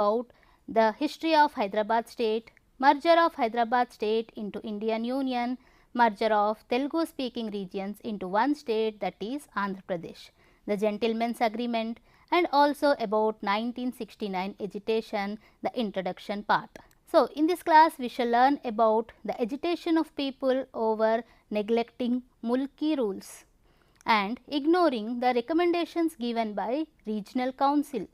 about the history of Hyderabad state, merger of Hyderabad state into Indian Union, merger of Telugu speaking regions into one state, that is Andhra Pradesh, the gentleman's agreement, and also about 1969 agitation, the introduction part. So, in this class we shall learn about the agitation of people over neglecting mulki rules and ignoring the recommendations given by regional council,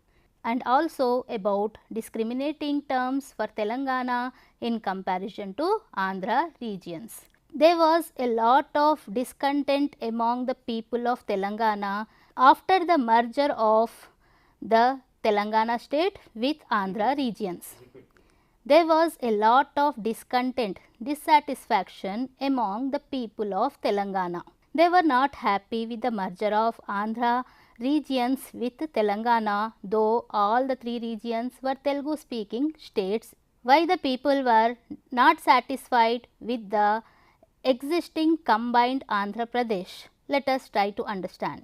and also about discriminating terms for Telangana in comparison to Andhra regions. There was a lot of discontent among the people of Telangana after the merger of the Telangana state with Andhra regions. There was a lot of discontent, dissatisfaction among the people of Telangana. They were not happy with the merger of Andhra regions with Telangana, though all the three regions were Telugu speaking states. Why the people were not satisfied with the existing combined Andhra Pradesh? Let us try to understand.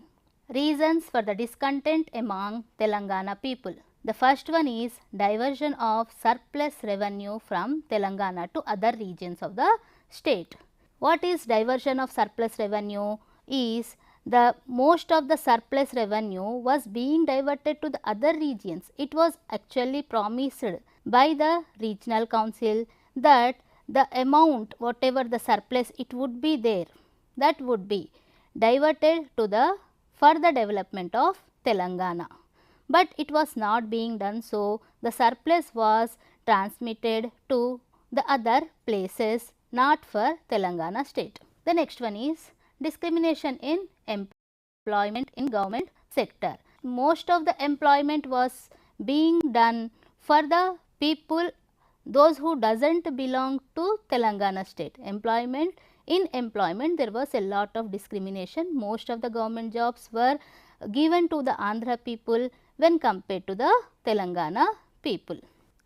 Reasons for the discontent among Telangana people. The first one is diversion of surplus revenue from Telangana to other regions of the state. What is diversion of surplus revenue? Is the most of the surplus revenue was being diverted to the other regions. It was actually promised by the regional council that the amount, whatever the surplus it would be there, that would be diverted to the further development of Telangana. But it was not being done, so the surplus was transmitted to the other places, not for Telangana state. The next one is discrimination in employment in government sector. Most of the employment was being done for the people, those who doesn't belong to Telangana state. In employment there was a lot of discrimination. Most of the government jobs were given to the Andhra people when compared to the Telangana people.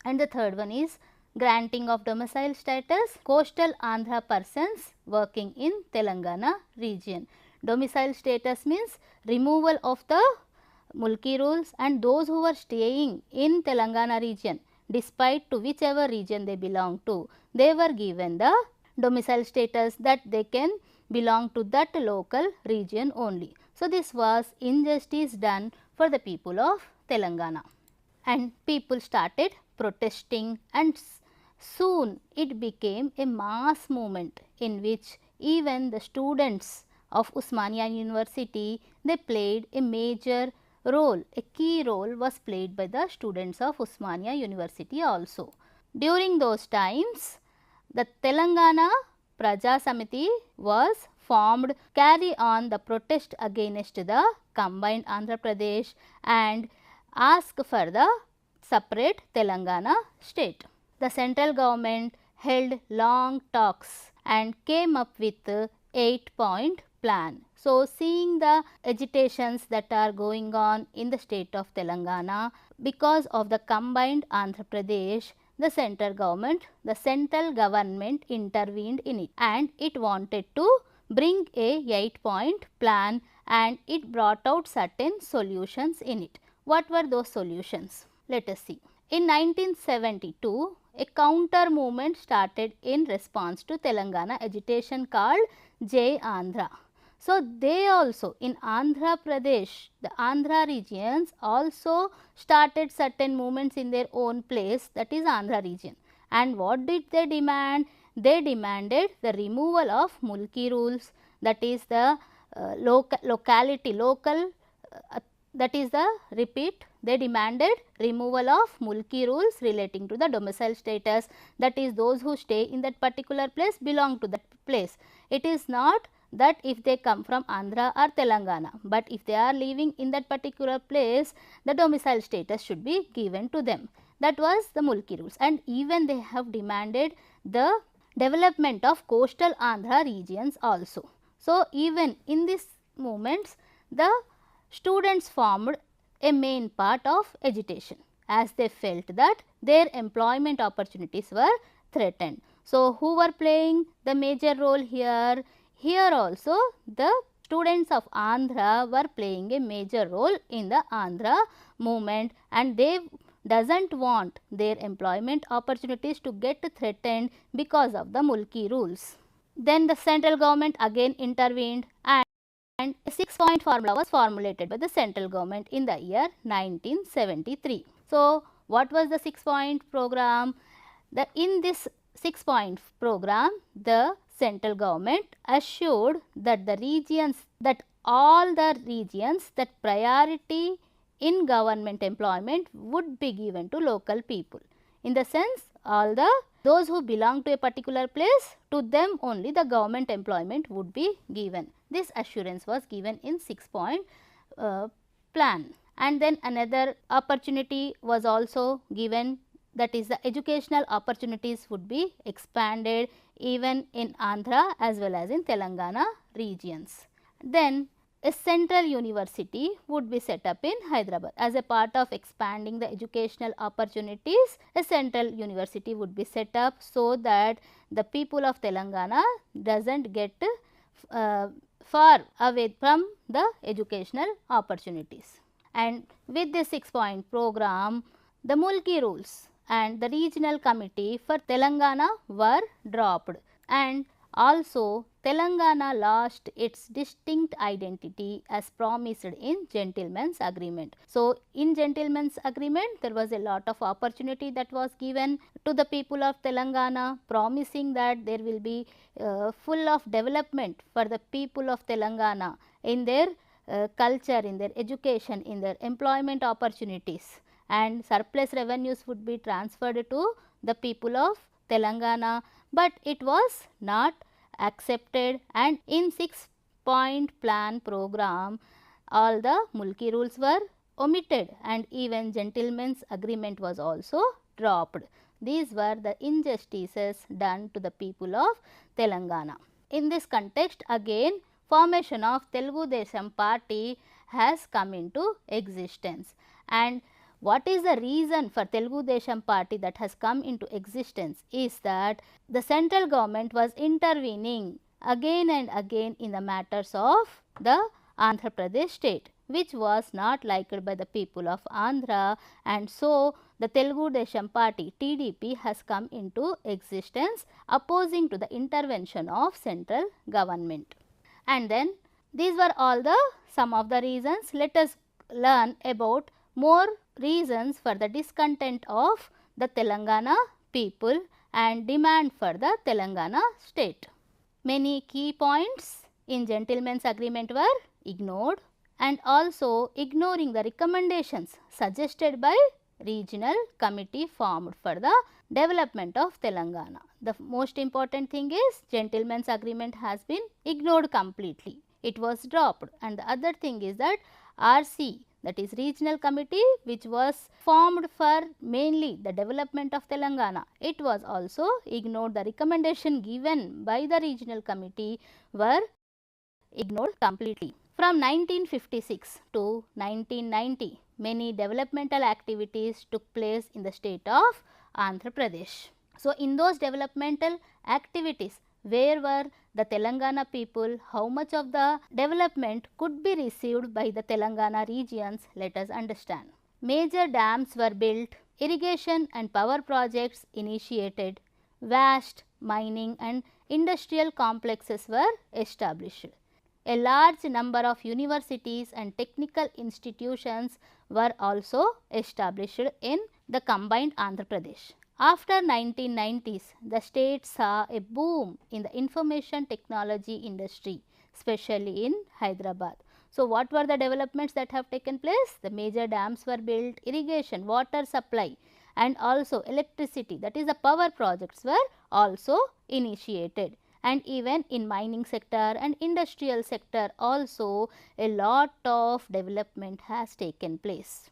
And the third one is granting of domicile status, coastal Andhra persons working in Telangana region. Domicile status means removal of the mulki rules, and those who were staying in Telangana region, despite to whichever region they belong to, they were given the domicile status that they can belong to that local region only. So, this was injustice done for the people of Telangana, and people started protesting, and soon it became a mass movement in which even the students of Osmania University, they played a major role. A key role was played by the students of Osmania University also. During those times, the Telangana Praja Samiti was formed, carry on the protest against the combined Andhra Pradesh and ask for the separate Telangana state. The central government held long talks and came up with a 8-point plan. So, seeing the agitations that are going on in the state of Telangana because of the combined Andhra Pradesh, the central government intervened in it, and it wanted to bring a 8-point plan, and it brought out certain solutions in it. What were those solutions? Let us see. In 1972, a counter movement started in response to Telangana agitation called Jai Andhra. So, they also in Andhra Pradesh, the Andhra regions also started certain movements in their own place, that is Andhra region. And what did they demand? They demanded the removal of mulki rules, that is the they demanded removal of mulki rules relating to the domicile status, that is those who stay in that particular place belong to that place. It is not that if they come from Andhra or Telangana, but if they are living in that particular place, the domicile status should be given to them. That was the mulki rules, and even they have demanded the development of coastal Andhra regions also. So, even in these movements, the students formed a main part of agitation, as they felt that their employment opportunities were threatened. So, who were playing the major role here? Here also the students of Andhra were playing a major role in the Andhra movement, and they doesn't want their employment opportunities to get threatened because of the Mulki rules. Then the central government again intervened, and a 6-point formula was formulated by the central government in the year 1973. So, what was the 6-point program? In this 6-point program, the central government assured that all the regions that priority in government employment would be given to local people. In the sense, those who belong to a particular place, to them only the government employment would be given. This assurance was given in 6-point plan. And then another opportunity was also given, that is the educational opportunities would be expanded even in Andhra as well as in Telangana regions. Then a central university would be set up in Hyderabad. As a part of expanding the educational opportunities, a central university would be set up so that the people of Telangana doesn't get far away from the educational opportunities. And with this 6-point program, the Mulki rules and the regional committee for Telangana were dropped, and also Telangana lost its distinct identity as promised in Gentleman's Agreement. So, in Gentleman's Agreement, there was a lot of opportunity that was given to the people of Telangana, promising that there will be full of development for the people of Telangana in their culture, in their education, in their employment opportunities, and surplus revenues would be transferred to the people of Telangana, but it was not accepted, and in 6-point plan program all the Mulki rules were omitted and even Gentleman's Agreement was also dropped. These were the injustices done to the people of Telangana. In this context, again formation of Telugu Desam Party has come into existence. And what is the reason for Telugu Desam Party that has come into existence is that the central government was intervening again and again in the matters of the Andhra Pradesh state, which was not liked by the people of Andhra, and so the Telugu Desam Party TDP has come into existence opposing to the intervention of central government. And then these were all some of the reasons. Let us learn about more reasons for the discontent of the Telangana people and demand for the Telangana state. Many key points in Gentleman's Agreement were ignored, and also ignoring the recommendations suggested by regional committee formed for the development of Telangana. The most important thing is Gentleman's Agreement has been ignored completely. It was dropped, and the other thing is that RC, that is regional committee, which was formed for mainly the development of Telangana, it was also ignored. The recommendation given by the regional committee were ignored completely. From 1956 to 1990, many developmental activities took place in the state of Andhra Pradesh. So, in those developmental activities, where were the Telangana people, how much of the development could be received by the Telangana regions, let us understand. Major dams were built, irrigation and power projects initiated, vast mining and industrial complexes were established. A large number of universities and technical institutions were also established in the combined Andhra Pradesh. After 1990s, the state saw a boom in the information technology industry, especially in Hyderabad. So, what were the developments that have taken place? The major dams were built, irrigation, water supply, and also electricity, that is the power projects were also initiated. And even in mining sector and industrial sector also a lot of development has taken place.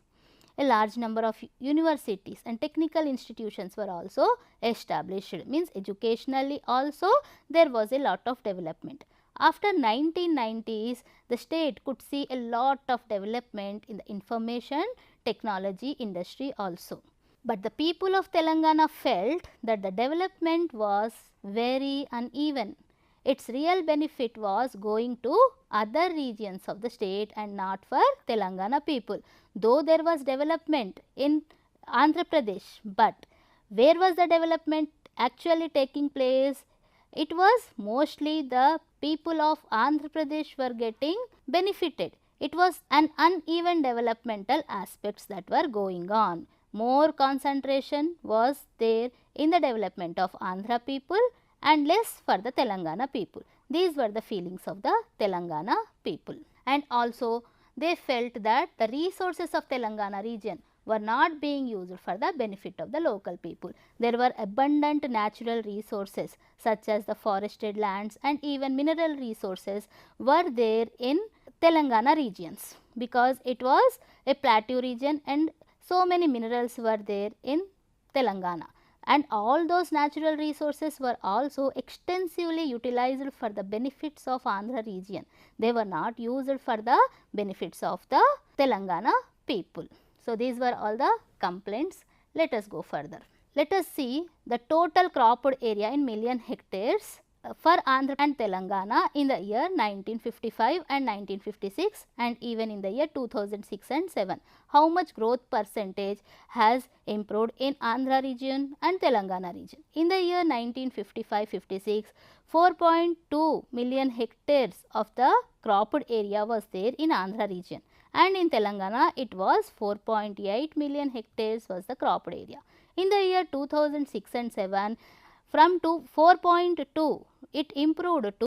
A large number of universities and technical institutions were also established, means educationally also there was a lot of development. After 1990s, the state could see a lot of development in the information technology industry also. But the people of Telangana felt that the development was very uneven. Its real benefit was going to other regions of the state and not for Telangana people. Though there was development in Andhra Pradesh. But where was the development actually taking place? It was mostly the people of Andhra Pradesh were getting benefited. It was an uneven developmental aspects that were going on. More concentration was there in the development of Andhra people and less for the Telangana people. These were the feelings of the Telangana people. And also they felt that the resources of Telangana region were not being used for the benefit of the local people. There were abundant natural resources such as the forested lands and even mineral resources were there in Telangana regions, because it was a plateau region and so many minerals were there in Telangana, and all those natural resources were also extensively utilized for the benefits of Andhra region. They were not used for the benefits of the Telangana people. So, these were all the complaints. Let us go further. Let us see the total cropped area in million hectares for Andhra and Telangana in the year 1955 and 1956 and even in the year 2006 and 7. How much growth percentage has improved in Andhra region and Telangana region? In the year 1955-56, 4.2 million hectares of the cropped area was there in Andhra region, and in Telangana it was 4.8 million hectares was the cropped area. In the year 2006 and 7, from 4.2 it improved to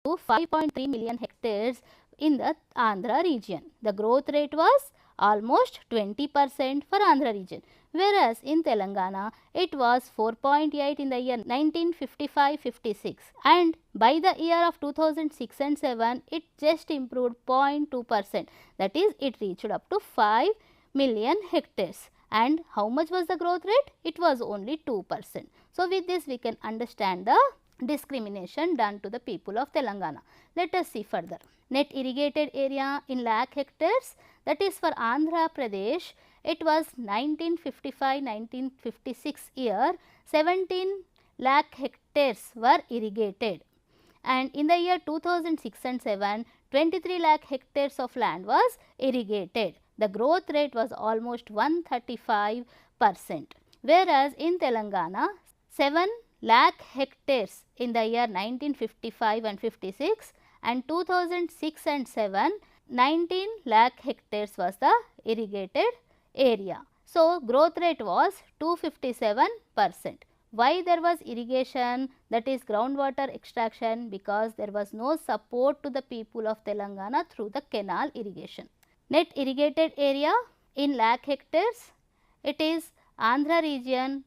5.3 million hectares in the Andhra region. The growth rate was almost 20% for Andhra region, whereas in Telangana it was 4.8 in the year 1955-56, and by the year of 2006 and 7 it just improved 0.2%, that is it reached up to 5 million hectares. And how much was the growth rate? It was only 2%. So, with this we can understand the discrimination done to the people of Telangana. Let us see further. Net irrigated area in lakh hectares, that is for Andhra Pradesh, it was 1955-1956 year 17 lakh hectares were irrigated, and in the year 2006 and 7 23 lakh hectares of land was irrigated. The growth rate was almost 135%, whereas in Telangana 7 lakh hectares in the year 1955 and 56 and 2006 and 7 19 lakh hectares was the irrigated area. So, growth rate was 257%. Why there was irrigation, that is groundwater extraction? Because there was no support to the people of Telangana through the canal irrigation. Net irrigated area in lakh hectares, it is Andhra region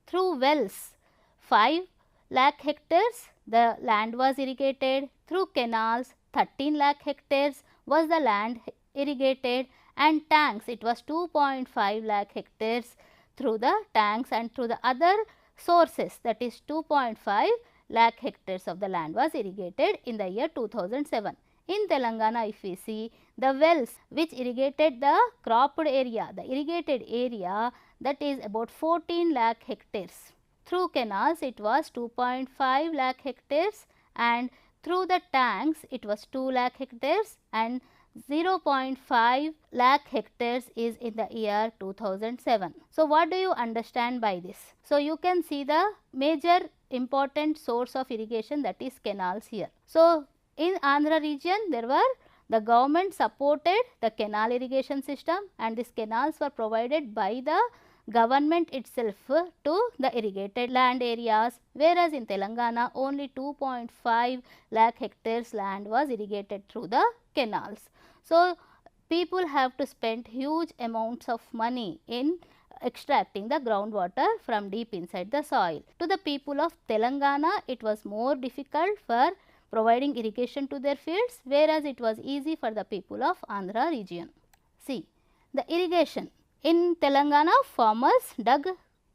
through wells 5 lakh hectares the land was irrigated, through canals 13 lakh hectares was the land irrigated, and tanks it was 2.5 lakh hectares through the tanks, and through the other sources, that is 2.5 lakh hectares of the land was irrigated in the year 2007. In Telangana, if we see the wells which irrigated the cropped area, the irrigated area, that is about 14 lakh hectares. Through canals it was 2.5 lakh hectares, and through the tanks it was 2 lakh hectares, and 0.5 lakh hectares is in the year 2007. So, what do you understand by this? So, you can see the major important source of irrigation, that is canals here. So, in Andhra region there were the government supported the canal irrigation system, and these canals were provided by the government itself to the irrigated land areas, whereas in Telangana only 2.5 lakh hectares land was irrigated through the canals. So, people have to spend huge amounts of money in extracting the groundwater from deep inside the soil. To the people of Telangana, it was more difficult for providing irrigation to their fields, whereas it was easy for the people of Andhra region. See, the irrigation. In Telangana, farmers dug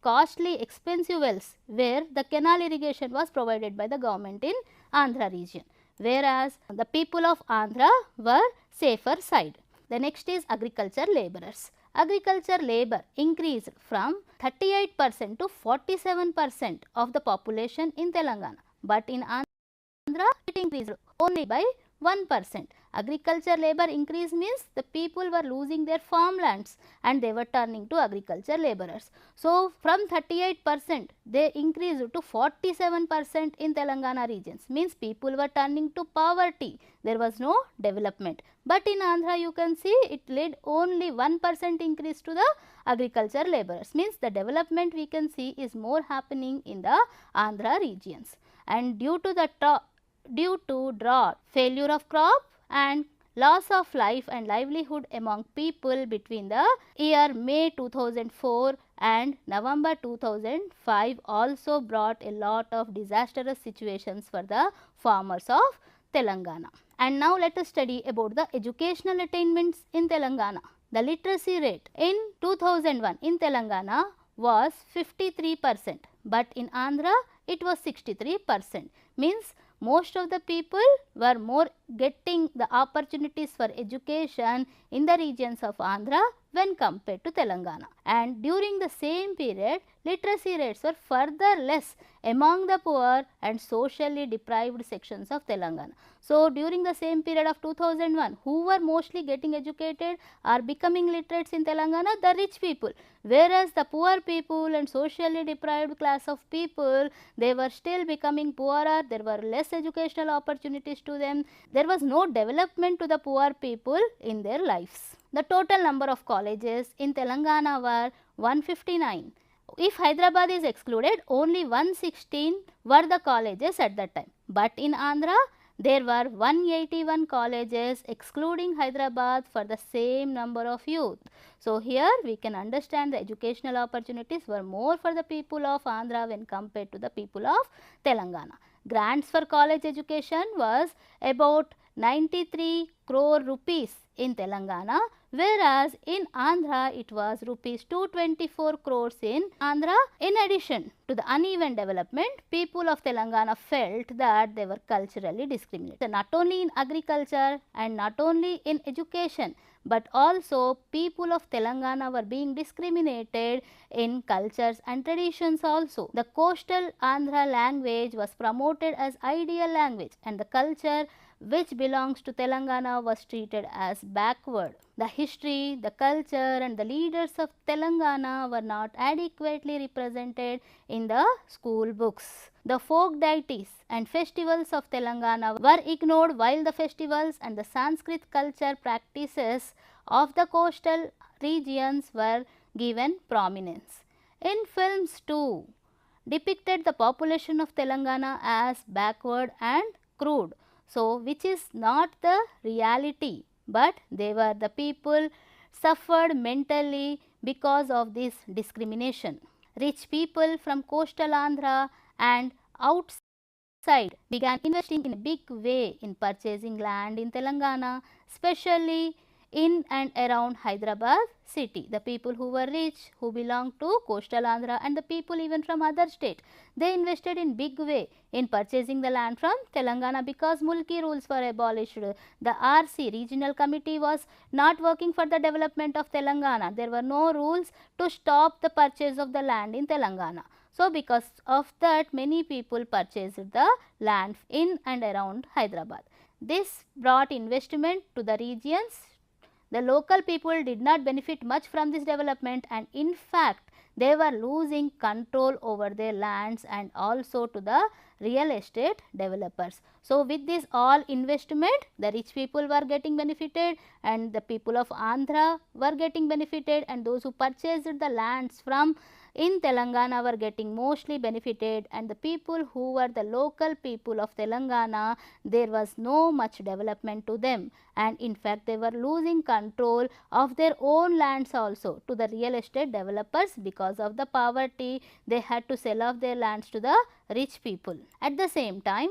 costly expensive wells where the canal irrigation was provided by the government in Andhra region, whereas the people of Andhra were safer side. The next is agriculture laborers. Agriculture labor increased from 38% to 47% of the population in Telangana, but in Andhra it increased only by 1%. Agriculture labor increase means the people were losing their farmlands and they were turning to agriculture laborers. So, from 38% they increased to 47% in Telangana regions, means people were turning to poverty, there was no development. But in Andhra you can see it led only 1% increase to the agriculture laborers, means the development we can see is more happening in the Andhra regions. And due to drought, failure of crop and loss of life and livelihood among people between the year May 2004 and November 2005 also brought a lot of disastrous situations for the farmers of Telangana. And now let us study about the educational attainments in Telangana. The literacy rate in 2001 in Telangana was 53%, but in Andhra it was 63%, means most of the people were more getting the opportunities for education in the regions of Andhra when compared to Telangana. And during the same period, literacy rates were further less among the poor and socially deprived sections of Telangana. So, during the same period of 2001, who were mostly getting educated or becoming literates in Telangana? The rich people, whereas the poor people and socially deprived class of people, they were still becoming poorer, there were less educational opportunities to them, there was no development to the poor people in their lives. The total number of colleges in Telangana were 159. If Hyderabad is excluded, only 116 were the colleges at that time, but in Andhra there were 181 colleges excluding Hyderabad for the same number of youth. So, here we can understand the educational opportunities were more for the people of Andhra when compared to the people of Telangana. Grants for college education was about 93 crore rupees in Telangana, whereas in Andhra it was rupees 224 crores in Andhra. In addition to the uneven development, people of Telangana felt that they were culturally discriminated. So, not only in agriculture and not only in education, but also people of Telangana were being discriminated in cultures and traditions also. The coastal Andhra language was promoted as ideal language and the culture which belongs to Telangana was treated as backward. The history, the culture and the leaders of Telangana were not adequately represented in the school books. The folk deities and festivals of Telangana were ignored, while the festivals and the Sanskrit culture practices of the coastal regions were given prominence. In films too, depicted the population of Telangana as backward and crude. So, which is not the reality, but they were the people suffered mentally because of this discrimination. Rich people from coastal Andhra and outside began investing in a big way in purchasing land in Telangana, especially in and around Hyderabad city. The people who were rich, who belonged to coastal Andhra and the people even from other state, they invested in big way in purchasing the land from Telangana because Mulki rules were abolished. The RC regional committee was not working for the development of Telangana. There were no rules to stop the purchase of the land in Telangana. So, because of that, many people purchased the land in and around Hyderabad. This brought investment to the regions. The local people did not benefit much from this development, and in fact, they were losing control over their lands and also to the real estate developers. So, with this all investment, the rich people were getting benefited and the people of Andhra were getting benefited, and those who purchased the lands from in Telangana were getting mostly benefited, and the people who were the local people of Telangana, there was no much development to them, and in fact they were losing control of their own lands also to the real estate developers. Because of the poverty, they had to sell off their lands to the rich people. At the same time,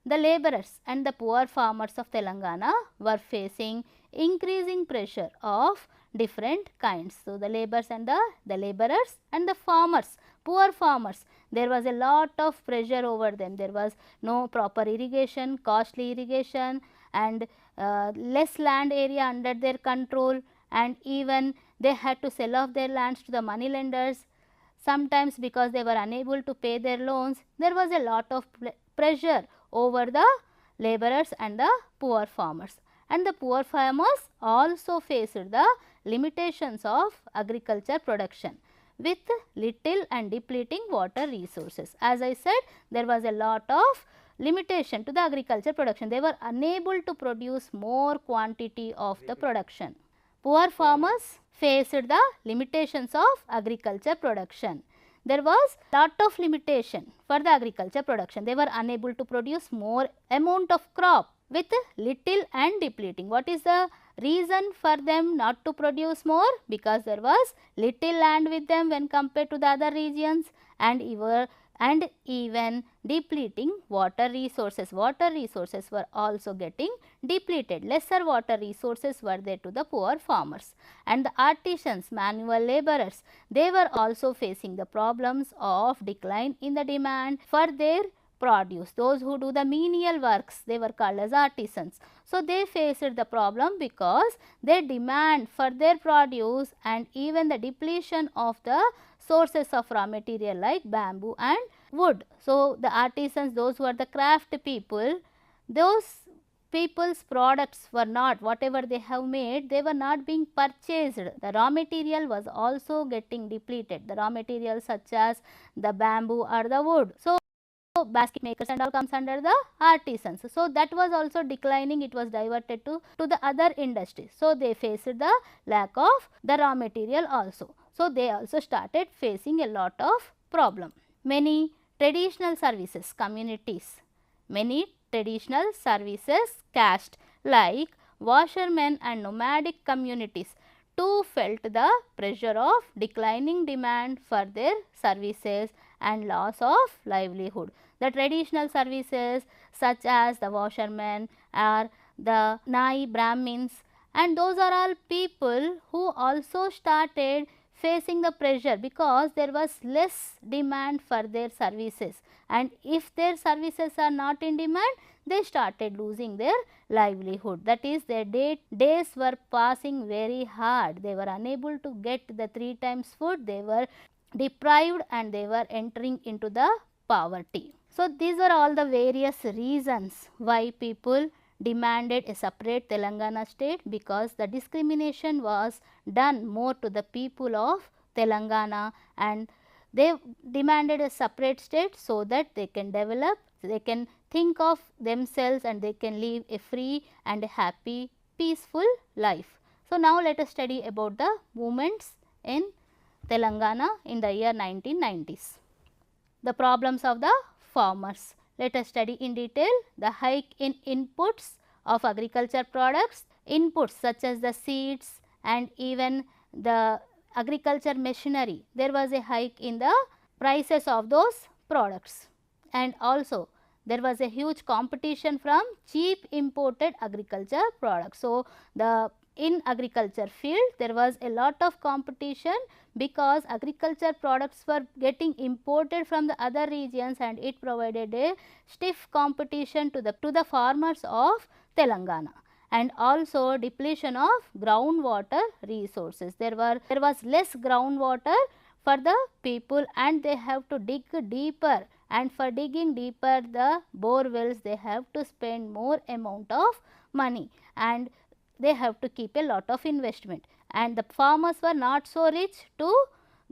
the laborers and the poor farmers of Telangana were facing increasing pressure of different kinds. So, the laborers and the farmers, poor farmers, there was a lot of pressure over them. There was no proper irrigation, costly irrigation, and less land area under their control, and even they had to sell off their lands to the money lenders. Sometimes because they were unable to pay their loans, there was a lot of pressure over the laborers and the poor farmers. And the poor farmers also faced the limitations of agriculture production with little and depleting water resources. As I said, there was a lot of limitation to the agriculture production. They were unable to produce more quantity of the production. Poor farmers faced the limitations of agriculture production. There was lot of limitation for the agriculture production. They were unable to produce more amount of crop with little and depleting. What is the reason for them not to produce more? Because there was little land with them when compared to the other regions, and even depleting water resources. Water resources were also getting depleted. Lesser water resources were there to the poor farmers. And the artisans, manual laborers, they were also facing the problems of decline in the demand for their produce. Those who do the menial works, they were called as artisans. So, they faced the problem because their demand for their produce and even the depletion of the sources of raw material like bamboo and wood. So, the artisans, those who are the craft people, those people's products were not, whatever they have made, they were not being purchased. The raw material was also getting depleted, the raw material such as the bamboo or the wood. So, basket makers and all comes under the artisans. So, that was also declining, it was diverted to the other industries. So, they faced the lack of the raw material also. So, they also started facing a lot of problem. Many traditional services communities, many traditional services caste like washermen and nomadic communities too felt the pressure of declining demand for their services and loss of livelihood. The traditional services such as the washermen or the Nai Brahmins, and those are all people who also started facing the pressure because there was less demand for their services, and if their services are not in demand, they started losing their livelihood. That is, their days were passing very hard. They were unable to get the 3 times food, they were deprived and they were entering into the poverty. So, these are all the various reasons why people demanded a separate Telangana state, because the discrimination was done more to the people of Telangana, and they demanded a separate state so that they can develop, they can think of themselves and they can live a free and a happy, peaceful life. So, now let us study about the movements in Telangana in the year 1990s. The problems of the farmers. Let us study in detail the hike in inputs of agriculture products, inputs such as the seeds and even the agriculture machinery. There was a hike in the prices of those products, and also there was a huge competition from cheap imported agriculture products. So, in agriculture field there was a lot of competition because agriculture products were getting imported from the other regions, and it provided a stiff competition to the farmers of Telangana. And also depletion of groundwater resources. There was less groundwater for the people and they have to dig deeper, and for digging deeper the bore wells they have to spend more amount of money and they have to keep a lot of investment, and the farmers were not so rich to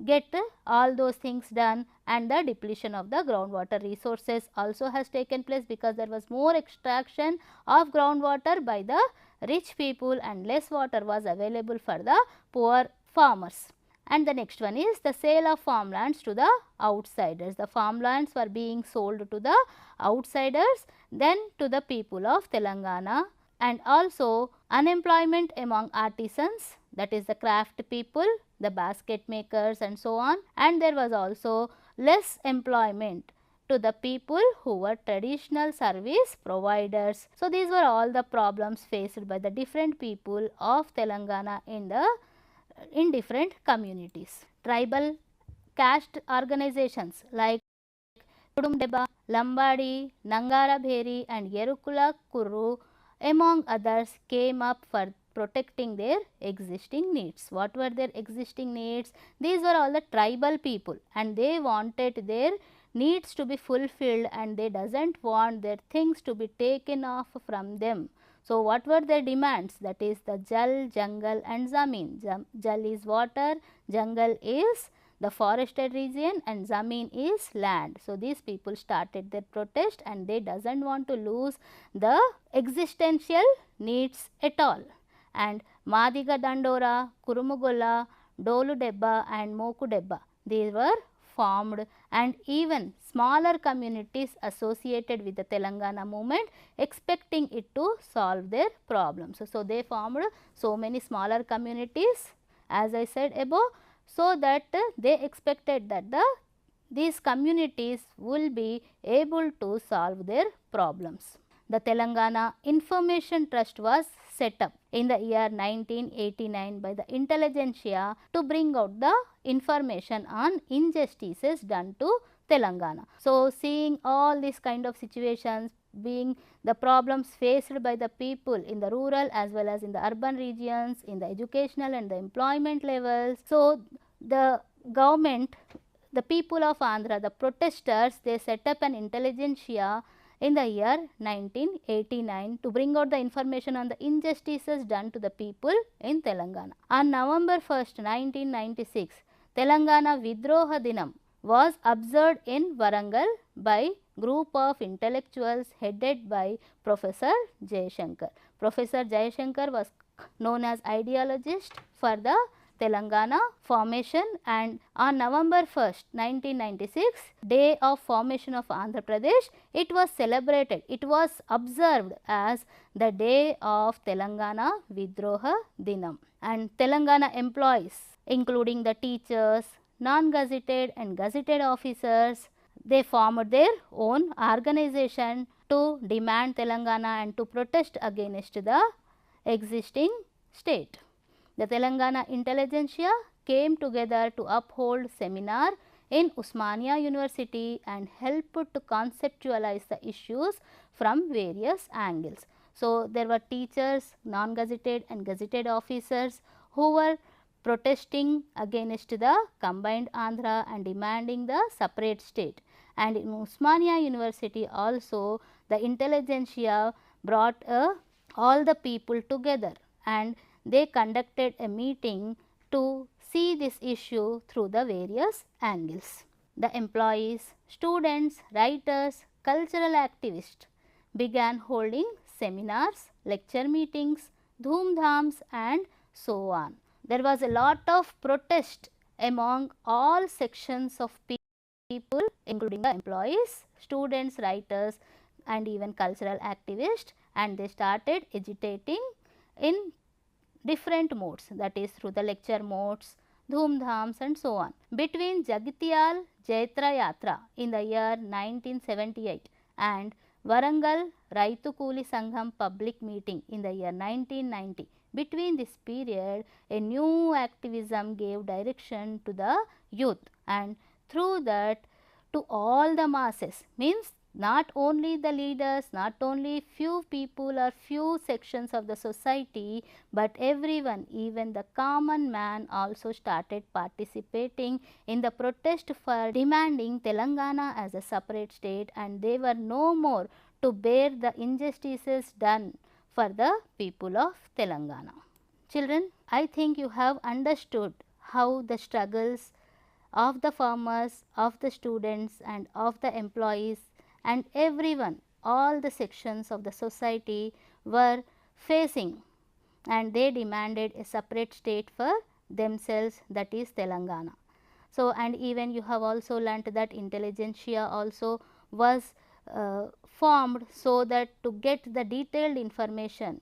get all those things done, and the depletion of the groundwater resources also has taken place because there was more extraction of groundwater by the rich people and less water was available for the poor farmers. And the next one is the sale of farmlands to the outsiders. The farmlands were being sold to the outsiders, then to the people of Telangana, and also unemployment among artisans, that is the craft people, the basket makers and so on, and there was also less employment to the people who were traditional service providers. So, these were all the problems faced by the different people of Telangana in different communities. Tribal caste organizations like Kudumdeba, Lambadi, Nangara Bheri and Yerukula Kuru among others came up for protecting their existing needs. What were their existing needs? These were all the tribal people and they wanted their needs to be fulfilled and they doesn't want their things to be taken off from them. So, what were their demands? That is the Jal, Jungle and Zameen. Jal is water, Jungle is the forested region and Zameen is land. So, these people started their protest and they doesn't want to lose the existential needs at all. And Madiga Dandora, Kurumugolla, Dolu Debba and Moku Debba, these were formed, and even smaller communities associated with the Telangana movement expecting it to solve their problems. So, they formed so many smaller communities as I said above, so that they expected that these communities will be able to solve their problems. The Telangana Information Trust was set up in the year 1989 by the intelligentsia to bring out the information on injustices done to Telangana. So, seeing all these kind of situations, being the problems faced by the people in the rural as well as in the urban regions, in the educational and the employment levels. So, the government, the people of Andhra, the protesters, they set up an intelligentsia in the year 1989 to bring out the information on the injustices done to the people in Telangana. On November 1st, 1996, Telangana Vidroha Dinam was observed in Warangal by group of intellectuals headed by Professor Jayashankar. Professor Jayashankar was known as ideologist for the Telangana formation, and on November 1st, 1996, day of formation of Andhra Pradesh, it was celebrated, it was observed as the day of Telangana Vidroha Dinam. And Telangana employees, including the teachers, non-gazetted and gazetted officers, they formed their own organization to demand Telangana and to protest against the existing state. The Telangana intelligentsia came together to uphold seminar in Usmania University and helped to conceptualize the issues from various angles. So, there were teachers, non-gazetted and gazetted officers who were protesting against the combined Andhra and demanding the separate state. And in Usmania University also, the intelligentsia brought all the people together and they conducted a meeting to see this issue through the various angles. The employees, students, writers, cultural activists began holding seminars, lecture meetings, dhoom-dhams and so on. There was a lot of protest among all sections of people, including the employees, students, writers and even cultural activists, and they started agitating in different modes, that is through the lecture modes, dhoom-dhams and so on. Between Jagitial Jaitra Yatra in the year 1978 and Warangal Raitu Kuli Sangham public meeting in the year 1990, between this period a new activism gave direction to the youth, and through that to all the masses, means not only the leaders, not only few people or few sections of the society, but everyone, even the common man also started participating in the protest for demanding Telangana as a separate state, and they were no more to bear the injustices done for the people of Telangana. Children, I think you have understood how the struggles of the farmers, of the students and of the employees and everyone, all the sections of the society were facing, and they demanded a separate state for themselves, that is Telangana. So, and even you have also learnt that intelligentsia also was formed so that to get the detailed information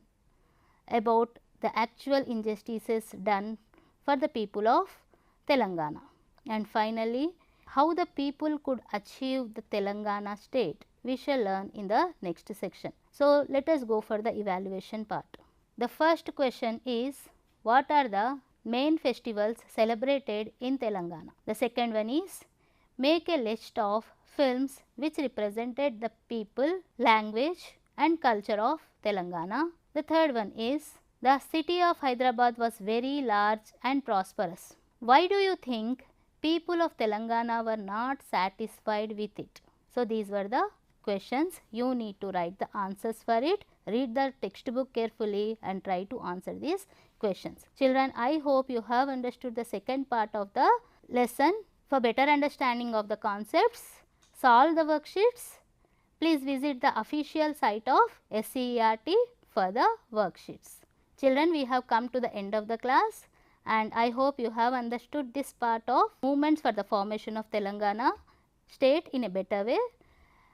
about the actual injustices done for the people of Telangana. And finally, how the people could achieve the Telangana state, we shall learn in the next section. So, let us go for the evaluation part. The first question is, what are the main festivals celebrated in Telangana? The second one is, make a list of films which represented the people, language and culture of Telangana. The third one is, the city of Hyderabad was very large and prosperous. Why do you think people of Telangana were not satisfied with it. So, these were the questions. You need to write the answers for it. Read the textbook carefully and try to answer these questions. Children, I hope you have understood the second part of the lesson. For better understanding of the concepts, solve the worksheets. Please visit the official site of SIET for the worksheets. Children, we have come to the end of the class, and I hope you have understood this part of movements for the formation of Telangana state in a better way.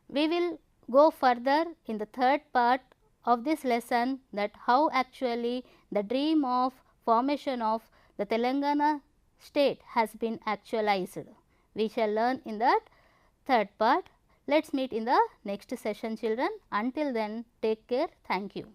We will go further in the third part of this lesson, that how actually the dream of formation of the Telangana state has been actualized. We shall learn in that third part. Let's meet in the next session, children. Until then, take care. Thank you.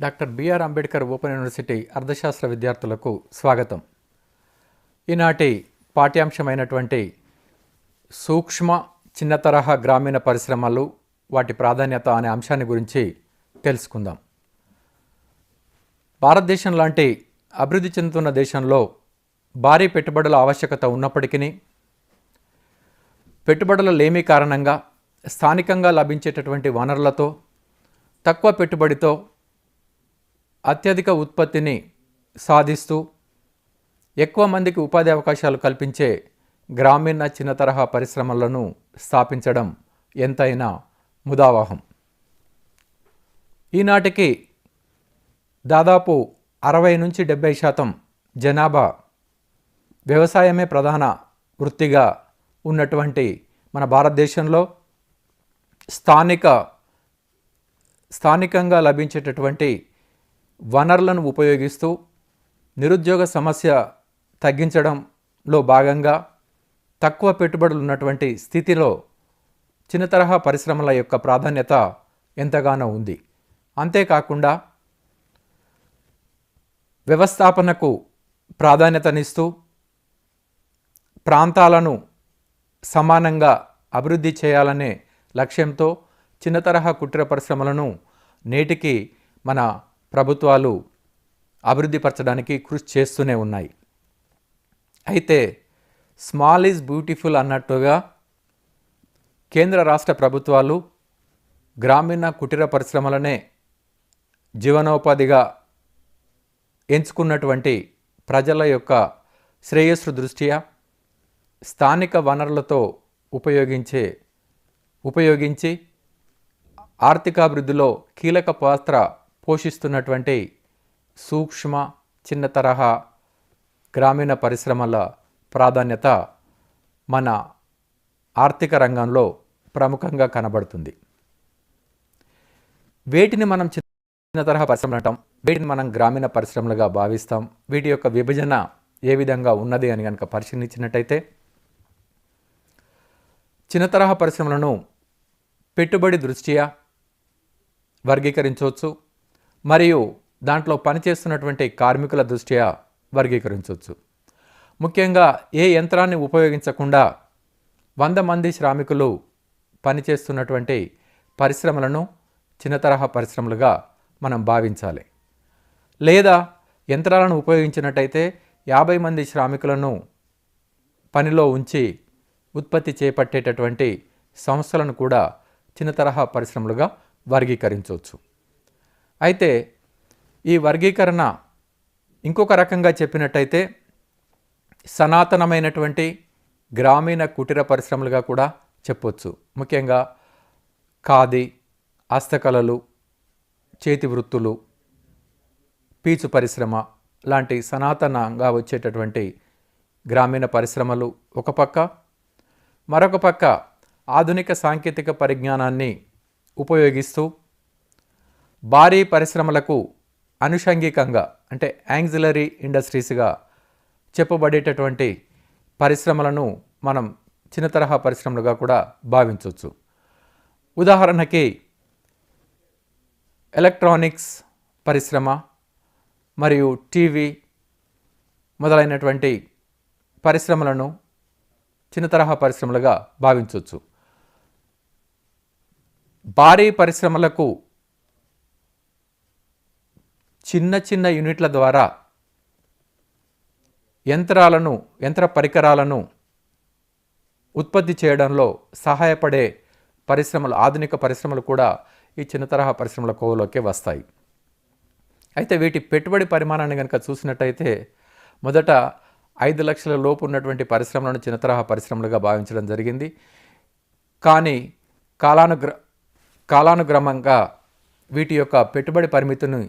Doctor B R Ambedkar open university అర్థశాస్త్ర విద్యార్థులకు స్వాగతం. ఈనాటి పాఠ్యాంశమైనటువంటి సూక్ష్మ చిన్న తరహా గ్రామీణ పరిశ్రమలు, వాటి ప్రాధాన్యత అనే అంశాన్ని గురించి తెలుసుకుందాం. భారతదేశం లాంటి అభివృద్ధి చెందుతున్న దేశంలో భారీ పెట్టుబడుల ఆవశ్యకత ఉన్నప్పటికీ పెట్టుబడుల లేమి కారణంగా స్థానికంగా లభించేటటువంటి వనరులతో తక్కువ పెట్టుబడితో అత్యధిక ఉత్పత్తిని సాధిస్తూ ఎక్కువ మందికి ఉపాధి అవకాశాలు కల్పించే గ్రామీణ చిన్న తరహా పరిశ్రమలను స్థాపించడం ఎంతైనా ముదావహం. ఈనాటికి దాదాపు 60-70% జనాభా వ్యవసాయమే ప్రధాన వృత్తిగా ఉన్నటువంటి మన భారతదేశంలో స్థానికంగా లభించేటటువంటి వనరులను ఉపయోగిస్తూ నిరుద్యోగ సమస్య తగ్గించడంలో భాగంగా తక్కువ పెట్టుబడులు ఉన్నటువంటి స్థితిలో చిన్న తరహా పరిశ్రమల యొక్క ప్రాధాన్యత ఎంతగానో ఉంది. అంతేకాకుండా వ్యవస్థాపనకు ప్రాధాన్యతనిస్తూ ప్రాంతాలను సమానంగా అభివృద్ధి చేయాలనే లక్ష్యంతో చిన్న తరహా కుటీర పరిశ్రమలను నేటికి మన ప్రభుత్వాలు అభివృద్ధిపరచడానికి కృషి చేస్తూనే ఉన్నాయి. అయితే స్మాల్ ఈజ్ బ్యూటిఫుల్ అన్నట్టుగా కేంద్ర రాష్ట్ర ప్రభుత్వాలు గ్రామీణ కుటీర పరిశ్రమలనే జీవనోపాధిగా ఎంచుకున్నటువంటి ప్రజల యొక్క శ్రేయస్సు దృష్ట్యా స్థానిక వనరులతో ఉపయోగించి ఆర్థికాభివృద్ధిలో కీలక పాత్ర పోషిస్తున్నటువంటి సూక్ష్మ చిన్న తరహా గ్రామీణ పరిశ్రమల ప్రాధాన్యత మన ఆర్థిక రంగంలో ప్రముఖంగా కనబడుతుంది. వీటిని మనం చిన్న తరహా పరిశ్రమలు అంటాం, వీటిని మనం గ్రామీణ పరిశ్రమలుగా భావిస్తాం. వీటి యొక్క విభజన ఏ విధంగా ఉన్నది అని కనుక పరిశీలించినట్టయితే చిన్న తరహా పరిశ్రమలను పెట్టుబడి దృష్ట్యా వర్గీకరించవచ్చు, మరియు దాంట్లో పనిచేస్తున్నటువంటి కార్మికుల దృష్ట్యా వర్గీకరించవచ్చు. ముఖ్యంగా ఏ యంత్రాన్ని ఉపయోగించకుండా 100 మంది శ్రామికులు పనిచేస్తున్నటువంటి పరిశ్రమలను చిన్న తరహా పరిశ్రమలుగా మనం భావించాలి. లేదా యంత్రాలను ఉపయోగించినట్టయితే 50 మంది శ్రామికులను పనిలో ఉంచి ఉత్పత్తి చేపట్టేటటువంటి సంస్థలను కూడా చిన్న తరహా పరిశ్రమలుగా వర్గీకరించవచ్చు. అయితే ఈ వర్గీకరణ ఇంకొక రకంగా చెప్పినట్టయితే సనాతనమైనటువంటి గ్రామీణ కుటీర పరిశ్రమలుగా కూడా చెప్పొచ్చు. ముఖ్యంగా ఖాదీ, హస్తకళలు, చేతి వృత్తులు, పీచు పరిశ్రమ లాంటి సనాతనంగా వచ్చేటటువంటి గ్రామీణ పరిశ్రమలు ఒక పక్క, మరొక పక్క ఆధునిక సాంకేతిక పరిజ్ఞానాన్ని ఉపయోగిస్తూ భారీ పరిశ్రమలకు అనుషంగికంగా అంటే యాంగ్జిలరీ ఇండస్ట్రీస్గా చెప్పబడేటటువంటి పరిశ్రమలను మనం చిన్న తరహా పరిశ్రమలుగా కూడా భావించవచ్చు. ఉదాహరణకి ఎలక్ట్రానిక్స్ పరిశ్రమ మరియు టీవీ మొదలైనటువంటి పరిశ్రమలను చిన్న తరహా పరిశ్రమలుగా భావించవచ్చు. భారీ పరిశ్రమలకు చిన్న చిన్న యూనిట్ల ద్వారా యంత్ర పరికరాలను ఉత్పత్తి చేయడంలో సహాయపడే పరిశ్రమలు, ఆధునిక పరిశ్రమలు కూడా ఈ చిన్న తరహా పరిశ్రమల కోవలోకి వస్తాయి. అయితే వీటి పెట్టుబడి పరిమాణాన్ని కనుక చూసినట్టయితే మొదట 5 లక్షల లోపు ఉన్నటువంటి పరిశ్రమలను చిన్న తరహా పరిశ్రమలుగా భావించడం జరిగింది. కానీ కాలానుక్రమంగా వీటి యొక్క పెట్టుబడి పరిమితిని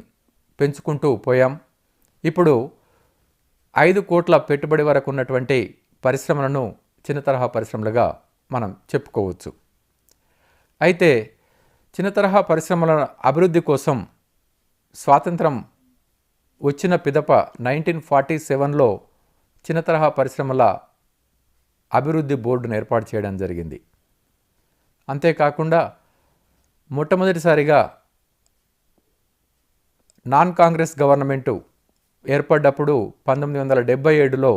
పెంచుకుంటూ పోయాం. ఇప్పుడు 5 కోట్ల పెట్టుబడి వరకు ఉన్నటువంటి పరిశ్రమలను చిన్న తరహా పరిశ్రమలుగా మనం చెప్పుకోవచ్చు. అయితే చిన్న తరహా పరిశ్రమల అభివృద్ధి కోసం స్వాతంత్రం వచ్చిన పిదప 1947లో చిన్న తరహా పరిశ్రమల అభివృద్ధి బోర్డును ఏర్పాటు చేయడం జరిగింది. అంతేకాకుండా మొట్టమొదటిసారిగా నాన్ కాంగ్రెస్ గవర్నమెంటు ఏర్పడ్డప్పుడు 1977లో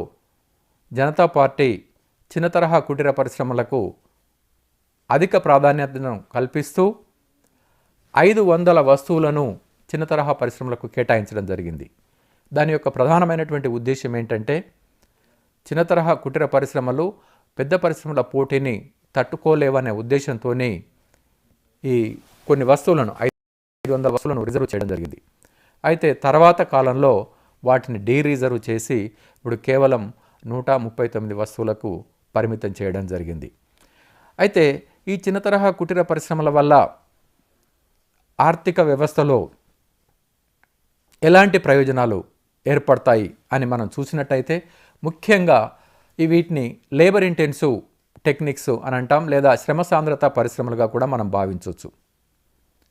జనతా పార్టీ చిన్న తరహా కుటీర పరిశ్రమలకు అధిక ప్రాధాన్యతను కల్పిస్తూ 500 వస్తువులను చిన్న తరహా పరిశ్రమలకు కేటాయించడం జరిగింది. దాని యొక్క ప్రధానమైనటువంటి ఉద్దేశం ఏంటంటే చిన్న తరహా కుటీర పరిశ్రమలు పెద్ద పరిశ్రమల పోటీని తట్టుకోలేవనే ఉద్దేశంతోనే ఈ కొన్ని వస్తువులను 500 వస్తువులను రిజర్వ్ చేయడం జరిగింది. అయితే తర్వాత కాలంలో వాటిని రిజర్వ్ చేసి ఇప్పుడు కేవలం 139 వస్తువులకు పరిమితం చేయడం జరిగింది. అయితే ఈ చిన్న తరహా కుటీర పరిశ్రమల వల్ల ఆర్థిక వ్యవస్థలో ఎలాంటి ప్రయోజనాలు ఏర్పడతాయి అని మనం చూసినట్టయితే ముఖ్యంగా వీటిని లేబర్ ఇంటెన్సివ్ టెక్నిక్స్ అని అంటాం, లేదా శ్రమ సాంద్రత పరిశ్రమలుగా కూడా మనం భావించవచ్చు.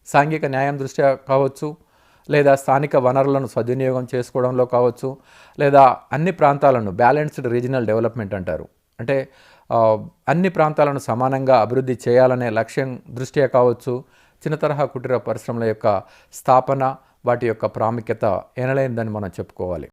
సాంఘిక న్యాయం దృష్ట్యా కావచ్చు, లేదా స్థానిక వనరులను సద్వినియోగం చేసుకోవడంలో కావచ్చు, లేదా అన్ని ప్రాంతాలను బ్యాలెన్స్డ్ రీజనల్ డెవలప్మెంట్ అంటారు. అంటే అన్ని ప్రాంతాలను సమానంగా అభివృద్ధి చేయాలనే లక్ష్యం దృష్ట్యా కావచ్చు, చిన్న తరహా కుటీర పరిశ్రమల యొక్క స్థాపన, వాటి యొక్క ప్రాముఖ్యత ఎనలేనిదని మనం చెప్పుకోవాలి.